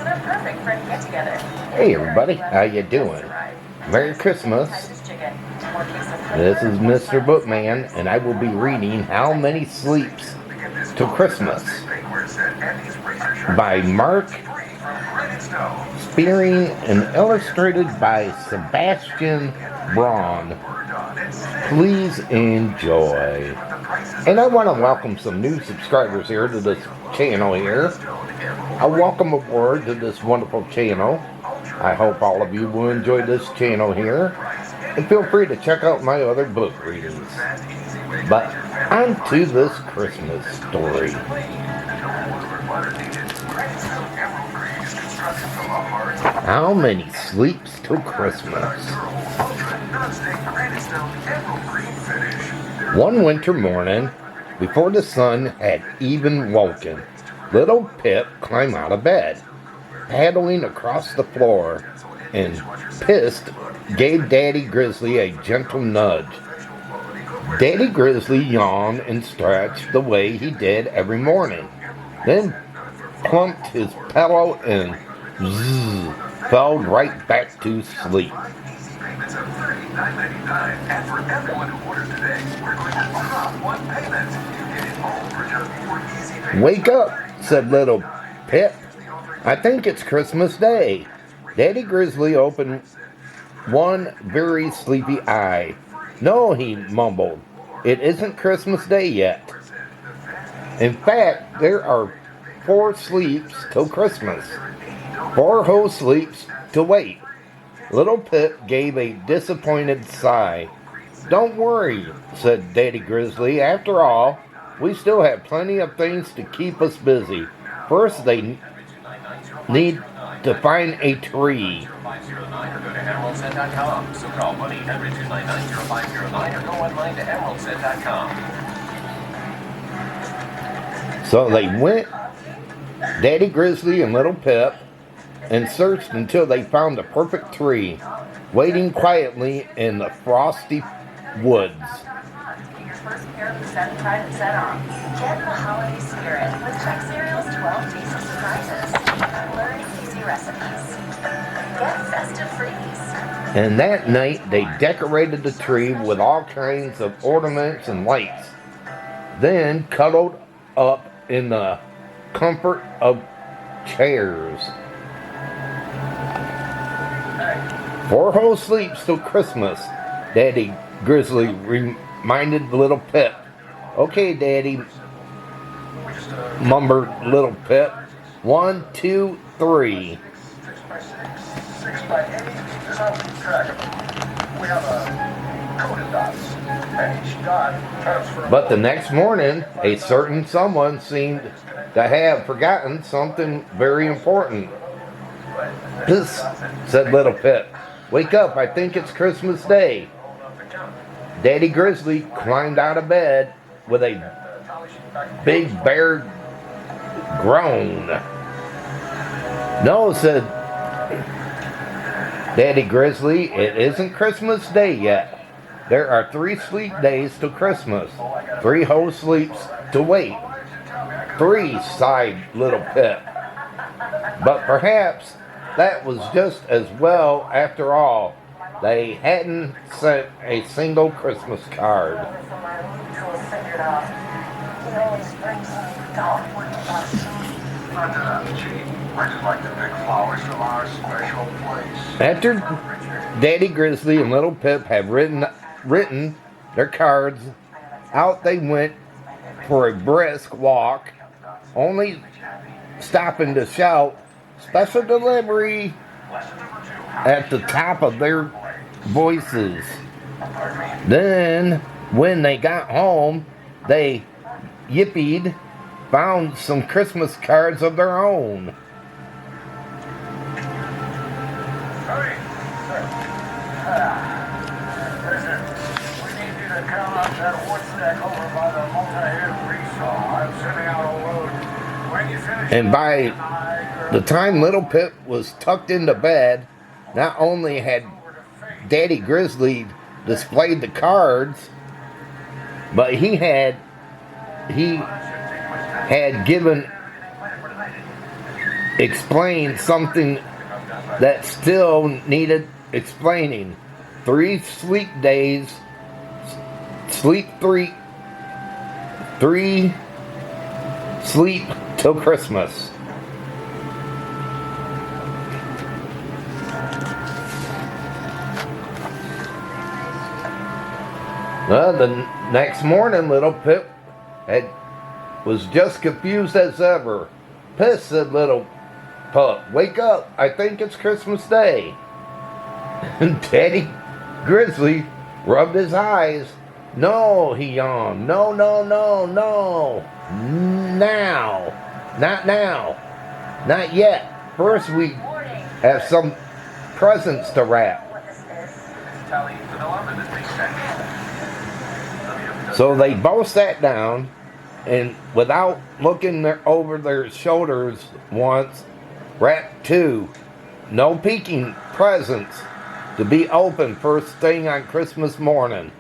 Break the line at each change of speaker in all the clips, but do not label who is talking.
so they're perfect for a get-together.
Hey everybody, how you doing? Merry Christmas. This is Mr. Bookman, and I will be reading How Many Sleeps Till Christmas by Mark Sperring and illustrated by Sebastien Braun. Please enjoy. And I want to welcome some new subscribers here to this channel here. I welcome aboard to this wonderful channel. I hope all of you will enjoy this channel here. And feel free to check out my other book readings. But on to this Christmas story. How many sleeps till Christmas? One winter morning, before the sun had even woken, little Pip climbed out of bed, paddling across the floor, and pissed gave Daddy Grizzly a gentle nudge. Daddy Grizzly yawned and stretched the way he did every morning, then plumped his pillow and fell right back to sleep. Wake up, said little Pip. I think it's Christmas Day. Daddy Grizzly opened one very sleepy eye. No, he mumbled. It isn't Christmas Day yet. In fact, there are 4 sleeps till Christmas. 4 whole sleeps to wait. Little Pip gave a disappointed sigh. Don't worry, said Daddy Grizzly. After all, we still have plenty of things to keep us busy. First, they need to find a tree. So they went, Daddy Grizzly and Little Pip, and searched until they found the perfect tree, waiting quietly in the frosty woods.
Your first pair of set tried and set on. Get in the holiday spirit with Check Cereal's 12 tasty surprises. Learn easy recipes. Get festive freebies.
And that night they decorated the tree with all kinds of ornaments and lights, then cuddled up in the comfort of chairs. 4 whole sleeps till Christmas, Daddy Grizzly reminded Little Pip. Okay, Daddy, mumbled Little Pip. 1, 2, 3.
6 by 8 is how we track them. We have a coded dots, and each dot counts for.
But the next morning, a certain someone seemed to have forgotten something very important. Piss, said Little Pip. Wake up, I think it's Christmas Day. Daddy Grizzly climbed out of bed with a big bear groan. No, said Daddy Grizzly, it isn't Christmas Day yet. There are 3 sleep days till Christmas. 3 whole sleeps to wait. 3, sighed Little Pip. But perhaps that was just as well after all. They hadn't sent a single Christmas card. After Daddy Grizzly and Little Pip had written their cards out, they went for a brisk walk, only stopping to shout, "Special delivery," at the top of their voices. Then, when they got home, they yippied, found some Christmas cards of their own.
Hurry, sir. We need you to count up that wood stack over by the multi-head resaw. I'm sending out a load. When you finish,
And by the time Little Pip was tucked into bed, not only had Daddy Grizzly displayed the cards, but he had given explained something that still needed explaining. 3 sleep days, sleep 3 sleep till Christmas. Well, the next morning, little Pip was just confused as ever. "Piss," said little Pup. "Wake up, I think it's Christmas Day." And Daddy Grizzly rubbed his eyes. "No," he yawned. "No, no, no, no. Now. Not now. Not yet. First we have some presents to wrap." So they both sat down, and without looking over their shoulders once, wrapped 2 no peeking presents to be opened first thing on Christmas morning.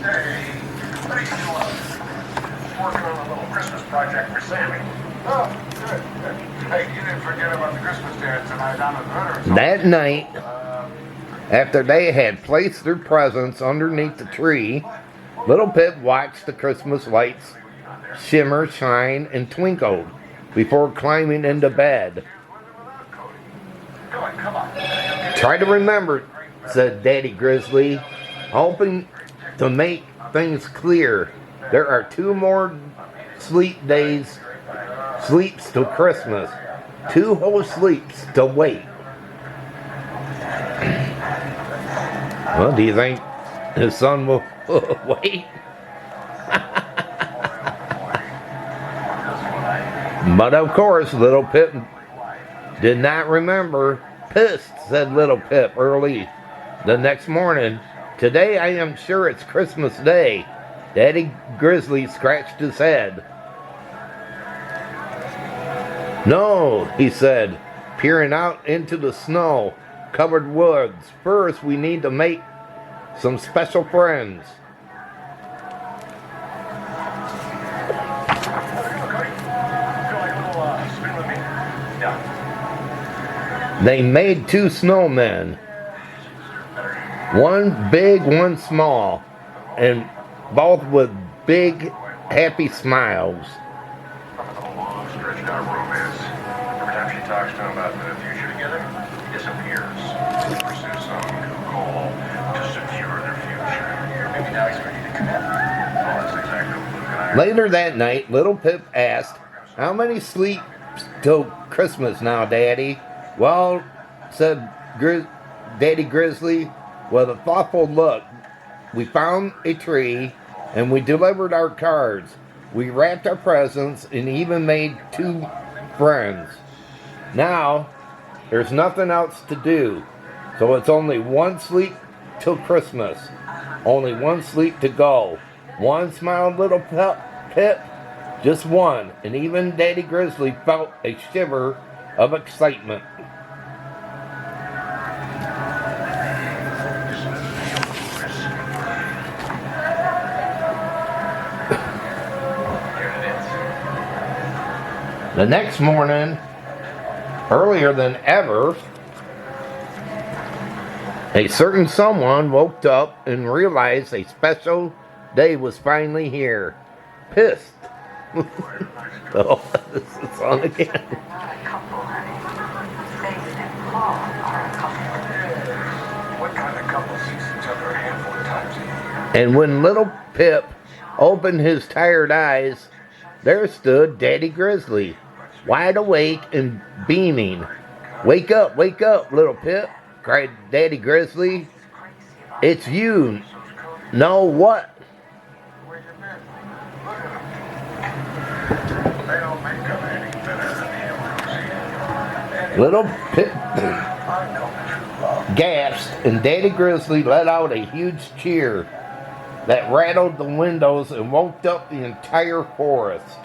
Hey, what are you doing? Working on a little Christmas project for Sammy. Oh, good, good. Hey, you didn't forget about the Christmas dance tonight down at the Hooters.
That night, after they had placed their presents underneath the tree, little Pip watched the Christmas lights shimmer, shine, and twinkle before climbing into bed. "Try to remember," said Daddy Grizzly, hoping to make things clear. "There are 2 more sleeps till Christmas. 2 whole sleeps to wait." Well, do you think his son will wait? But of course, little Pip did not remember. "Pissed," said little Pip early the next morning. "Today I am sure it's Christmas Day." Daddy Grizzly scratched his head. "No," he said, peering out into the snow-covered woods. "First, we need to make some special friends." They made 2 snowmen, one big, one small, and both with big, happy smiles.
Long, stretched out romance. Every time she talks to him about the future together, he disappears. To pursue some new goal to secure their future. Maybe now he's ready to commit. Oh, that's exactly what Luke and I are.
Later that night, little Pip asked, "How many sleeps till Christmas now, Daddy?" "Well," said Daddy Grizzly with a thoughtful look, "we found a tree, and we delivered our cards. We wrapped our presents and even made 2 friends. Now, there's nothing else to do, so it's only 1 sleep till Christmas. Only 1 sleep to go." "One," smiled little Pip. "Just 1." And even Daddy Grizzly felt a shiver of excitement. The next morning, earlier than ever, a certain someone woke up and realized a special day was finally here. "Pissed." Oh, this is the song again.
What kind of couple sees each other a handful of times a year?
And when little Pip opened his tired eyes, there stood Daddy Grizzly, wide awake and beaming. wake up, little Pip," cried Daddy Grizzly. "It's you. Know what?"
They don't make them any better than the Aloud.
Little Pip gasped, and Daddy Grizzly let out a huge cheer that rattled the windows and woke up the entire forest.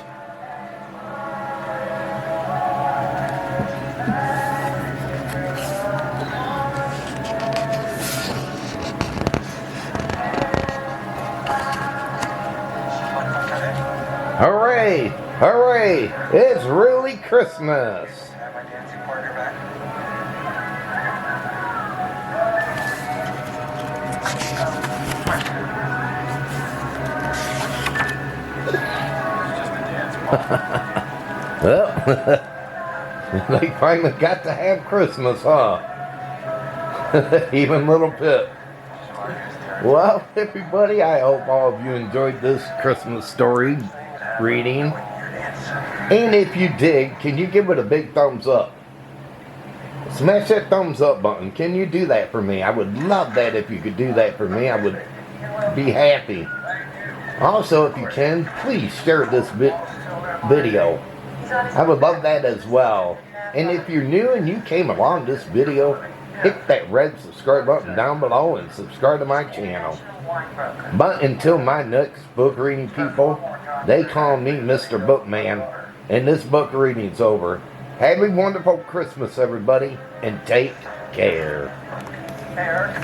Hooray! Hooray! Hooray! It's really Christmas!
Have my dancing partner back? It's just a dance partner.
Well, they finally got to have Christmas, huh? Even little Pip. Well, everybody, I hope all of you enjoyed this Christmas story reading. And if you did, can you give it a big thumbs up? Smash that thumbs up button. Can you do that for me? I would love that if you could do that for me. I would be happy. Also, if you can, please share this video. I would love that as well. And if you're new and you came along this video, hit that red subscribe button down below and subscribe to my channel. But until my next book reading, people, they call me Mr. Bookman, and this book reading's over. Have a wonderful Christmas, everybody, and take care.
Hey, Eric.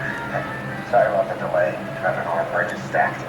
Sorry about the delay. Traffic on bridge is stacked.